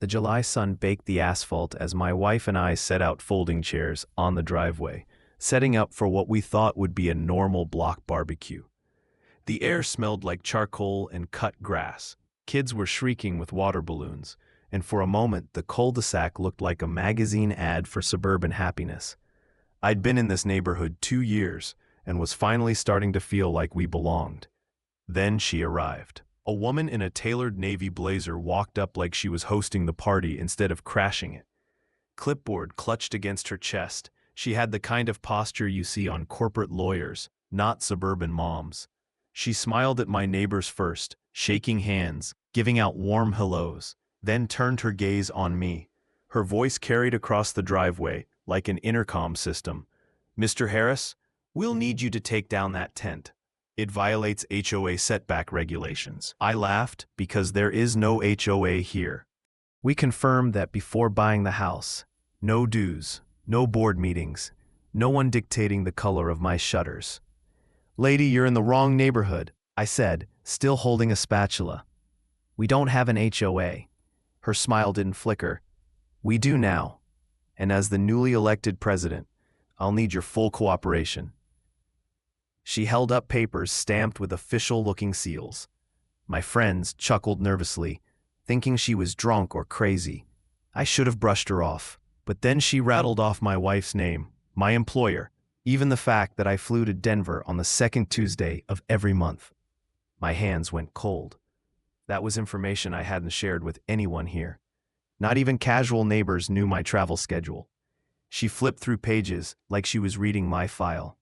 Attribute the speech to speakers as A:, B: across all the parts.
A: The July sun baked the asphalt as my wife and I set out folding chairs on the driveway, setting up for what we thought would be a normal block barbecue. The air smelled like charcoal and cut grass. Kids were shrieking with water balloons, and for a moment the cul-de-sac looked like a magazine ad for suburban happiness. I'd been in this neighborhood 2 years and was finally starting to feel like we belonged. Then she arrived. A woman in a tailored navy blazer walked up like she was hosting the party instead of crashing it. Clipboard clutched against her chest. She had the kind of posture you see on corporate lawyers, not suburban moms. She smiled at my neighbors first, shaking hands, giving out warm hellos, then turned her gaze on me. Her voice carried across the driveway like an intercom system. "Mr. Harris, we'll need you to take down that tent. It violates HOA setback regulations." I laughed because there is no HOA here. We confirmed that before buying the house. No dues, no board meetings, no one dictating the color of my shutters. "Lady, you're in the wrong neighborhood," I said, still holding a spatula. "We don't have an HOA. Her smile didn't flicker. "We do now. And as the newly elected president, I'll need your full cooperation." She held up papers stamped with official-looking seals. My friends chuckled nervously, thinking she was drunk or crazy. I should have brushed her off. But then she rattled off my wife's name, my employer, even the fact that I flew to Denver on the second Tuesday of every month. My hands went cold. That was information I hadn't shared with anyone here. Not even casual neighbors knew my travel schedule. She flipped through pages like she was reading my file.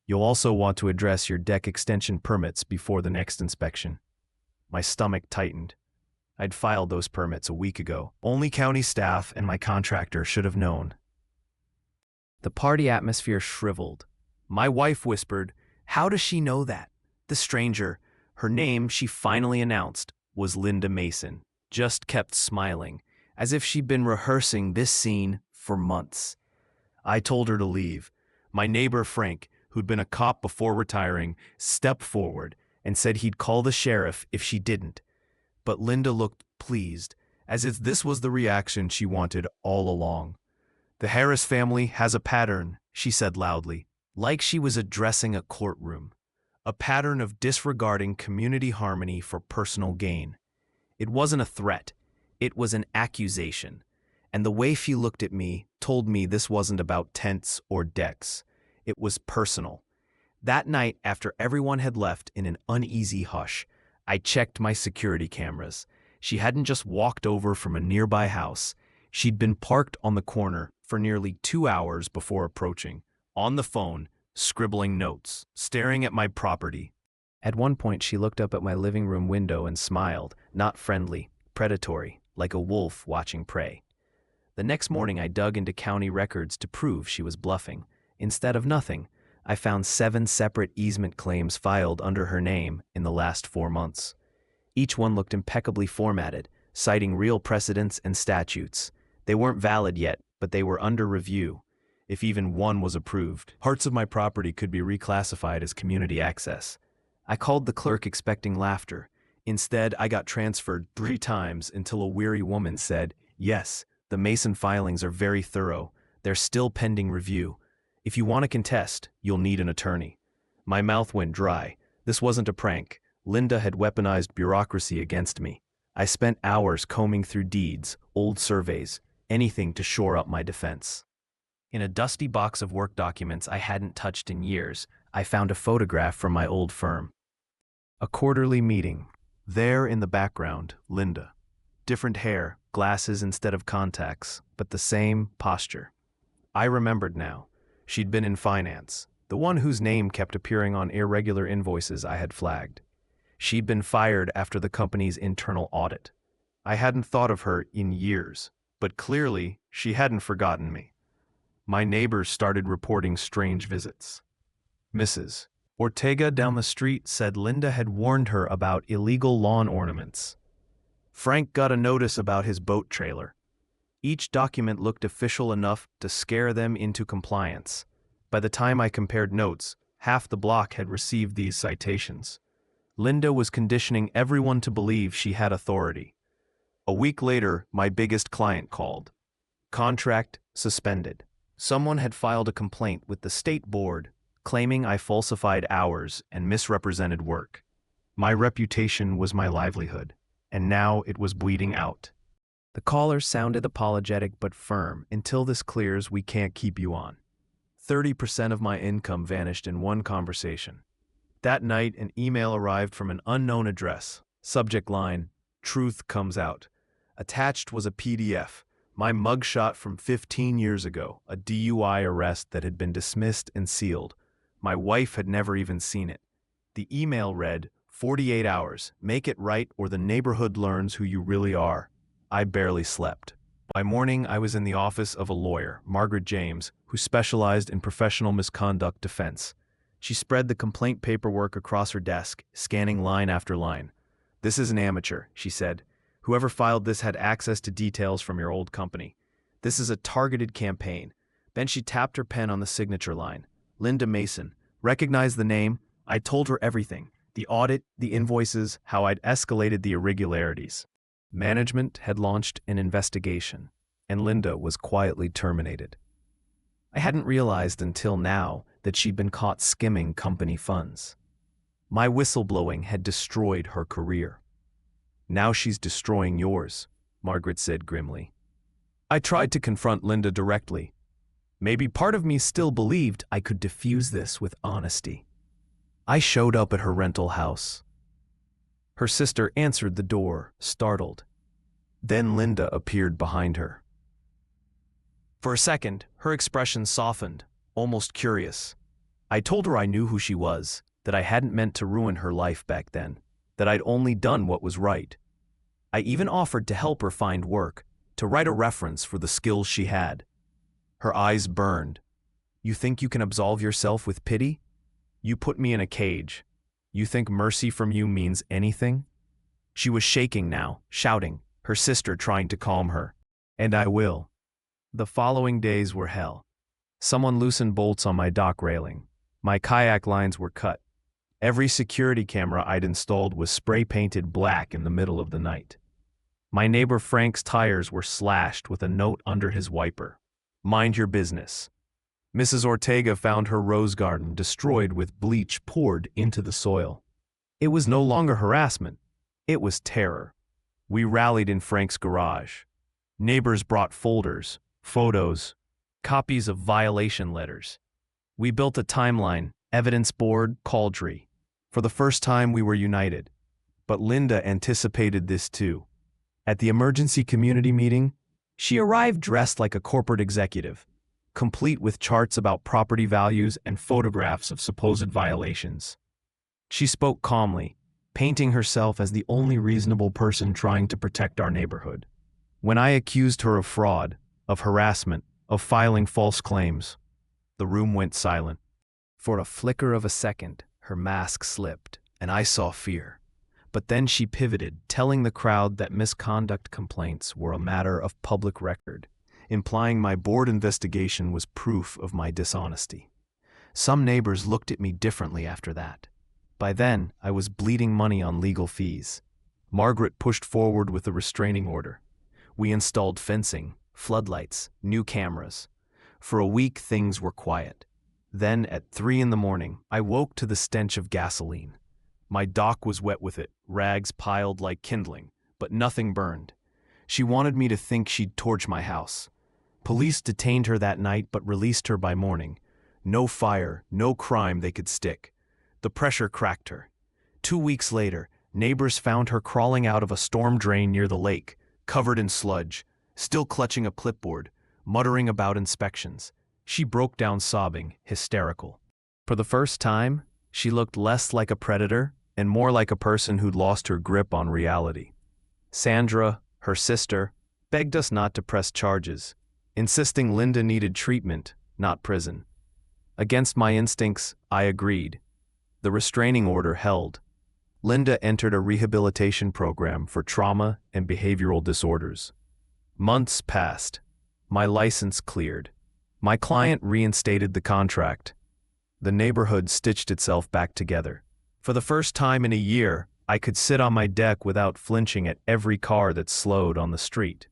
A: "You'll also want to address your deck extension permits before the next inspection." My stomach tightened. I'd filed those permits a week ago. Only county staff and my contractor should have known. The party atmosphere shriveled. My wife whispered, "How does she know that?" The stranger, her name she finally announced, was Linda Mason, just kept smiling, as if she'd been rehearsing this scene for months. I told her to leave. My neighbor Frank, who'd been a cop before retiring, stepped forward and said he'd call the sheriff if she didn't. But Linda looked pleased, as if this was the reaction she wanted all along. "The Harris family has a pattern," she said loudly, like she was addressing a courtroom. "A pattern of disregarding community harmony for personal gain." It wasn't a threat. It was an accusation. And the way she looked at me told me this wasn't about tents or decks. It was personal. That night, after everyone had left in an uneasy hush, I checked my security cameras. She hadn't just walked over from a nearby house. She'd been parked on the corner for nearly 2 hours before approaching, on the phone, scribbling notes, staring at my property. At one point, she looked up at my living room window and smiled, not friendly, predatory, like a wolf watching prey. The next morning, I dug into county records to prove she was bluffing. Instead of nothing, I found 7 separate easement claims filed under her name in the last 4 months. Each one looked impeccably formatted, citing real precedents and statutes. They weren't valid yet, but they were under review. If even one was approved, parts of my property could be reclassified as community access. I called the clerk expecting laughter. Instead, I got transferred 3 times until a weary woman said, "Yes, the Mason filings are very thorough. They're still pending review. If you want to contest, you'll need an attorney." My mouth went dry. This wasn't a prank. Linda had weaponized bureaucracy against me. I spent hours combing through deeds, old surveys, anything to shore up my defense. In a dusty box of work documents I hadn't touched in years, I found a photograph from my old firm. A quarterly meeting. There in the background, Linda. Different hair, glasses instead of contacts, but the same posture. I remembered now. She'd been in finance, the one whose name kept appearing on irregular invoices I had flagged. She'd been fired after the company's internal audit. I hadn't thought of her in years, but clearly she hadn't forgotten me. My neighbors started reporting strange visits. Mrs. Ortega down the street said Linda had warned her about illegal lawn ornaments. Frank got a notice about his boat trailer. Each document looked official enough to scare them into compliance. By the time I compared notes, half the block had received these citations. Linda was conditioning everyone to believe she had authority. A week later, my biggest client called. Contract suspended. Someone had filed a complaint with the state board, claiming I falsified hours and misrepresented work. My reputation was my livelihood, and now it was bleeding out. The caller sounded apologetic but firm. Until this clears, we can't keep you on. 30% of my income vanished in one conversation. That night, an email arrived from an unknown address. Subject line, "Truth comes out." Attached was a PDF, my mugshot from 15 years ago, a DUI arrest that had been dismissed and sealed. My wife had never even seen it. The email read, 48 hours, make it right or the neighborhood learns who you really are. I barely slept. By morning, I was in the office of a lawyer, Margaret James, who specialized in professional misconduct defense. She spread the complaint paperwork across her desk, scanning line after line. "This is an amateur," she said. "Whoever filed this had access to details from your old company. This is a targeted campaign." Then she tapped her pen on the signature line. "Linda Mason. Recognize the name?" I told her everything. The audit, the invoices, how I'd escalated the irregularities. Management had launched an investigation, and Linda was quietly terminated. I hadn't realized until now that she'd been caught skimming company funds. My whistleblowing had destroyed her career. "Now she's destroying yours," Margaret said grimly. I tried to confront Linda directly. Maybe part of me still believed I could diffuse this with honesty. I showed up at her rental house. Her sister answered the door, startled. Then Linda appeared behind her. For a second, her expression softened, almost curious. I told her I knew who she was, that I hadn't meant to ruin her life back then, that I'd only done what was right. I even offered to help her find work, to write a reference for the skills she had. Her eyes burned. "You think you can absolve yourself with pity? You put me in a cage. You think mercy from you means anything?" She was shaking now, shouting, her sister trying to calm her. "And I will." The following days were hell. Someone loosened bolts on my dock railing. My kayak lines were cut. Every security camera I'd installed was spray-painted black in the middle of the night. My neighbor Frank's tires were slashed with a note under his wiper. "Mind your business." Mrs. Ortega found her rose garden destroyed with bleach poured into the soil. It was no longer harassment. It was terror. We rallied in Frank's garage. Neighbors brought folders, photos, copies of violation letters. We built a timeline, evidence board, call tree. For the first time, we were united. But Linda anticipated this too. At the emergency community meeting, she arrived dressed like a corporate executive, complete with charts about property values and photographs of supposed violations. She spoke calmly, painting herself as the only reasonable person trying to protect our neighborhood. When I accused her of fraud, of harassment, of filing false claims, the room went silent. For a flicker of a second, her mask slipped, and I saw fear. But then she pivoted, telling the crowd that misconduct complaints were a matter of public record, implying my board investigation was proof of my dishonesty. Some neighbors looked at me differently after that. By then, I was bleeding money on legal fees. Margaret pushed forward with a restraining order. We installed fencing, floodlights, new cameras. For a week, things were quiet. Then, at 3 a.m, I woke to the stench of gasoline. My dock was wet with it, rags piled like kindling, but nothing burned. She wanted me to think she'd torch my house. Police detained her that night but released her by morning. No fire, no crime they could stick. The pressure cracked her. 2 weeks later, neighbors found her crawling out of a storm drain near the lake, covered in sludge, still clutching a clipboard, muttering about inspections. She broke down sobbing, hysterical. For the first time, she looked less like a predator and more like a person who'd lost her grip on reality. Sandra, her sister, begged us not to press charges, insisting Linda needed treatment, not prison. Against my instincts, I agreed. The restraining order held. Linda entered a rehabilitation program for trauma and behavioral disorders. Months passed. My license cleared. My client reinstated the contract. The neighborhood stitched itself back together. For the first time in a year, I could sit on my deck without flinching at every car that slowed on the street.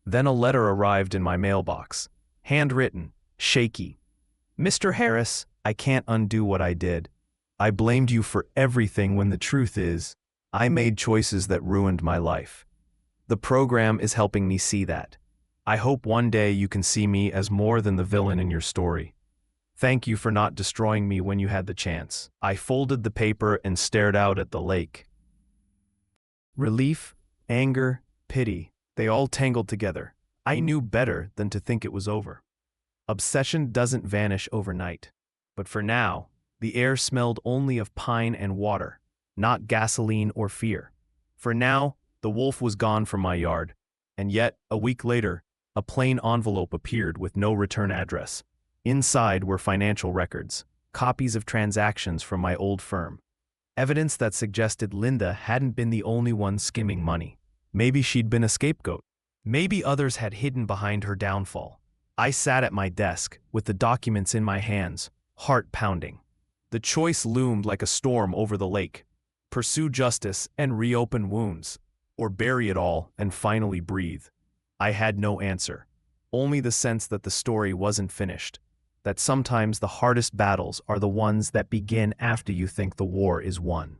A: Then a letter arrived in my mailbox. Handwritten, shaky. Mr. Harris, I can't undo what I did. I blamed you for everything when the truth is, I made choices that ruined my life. The program is helping me see that. I hope one day you can see me as more than the villain in your story. Thank you for not destroying me when you had the chance. I folded the paper and stared out at the lake. Relief, anger, pity, they all tangled together. I knew better than to think it was over. Obsession doesn't vanish overnight. But for now, the air smelled only of pine and water, not gasoline or fear. For now, the wolf was gone from my yard. And yet, a week later, a plain envelope appeared with no return address. Inside were financial records, copies of transactions from my old firm. Evidence that suggested Linda hadn't been the only one skimming money. Maybe she'd been a scapegoat. Maybe others had hidden behind her downfall. I sat at my desk, with the documents in my hands, heart pounding. The choice loomed like a storm over the lake. Pursue justice and reopen wounds, or bury it all and finally breathe. I had no answer, only the sense that the story wasn't finished, that sometimes the hardest battles are the ones that begin after you think the war is won.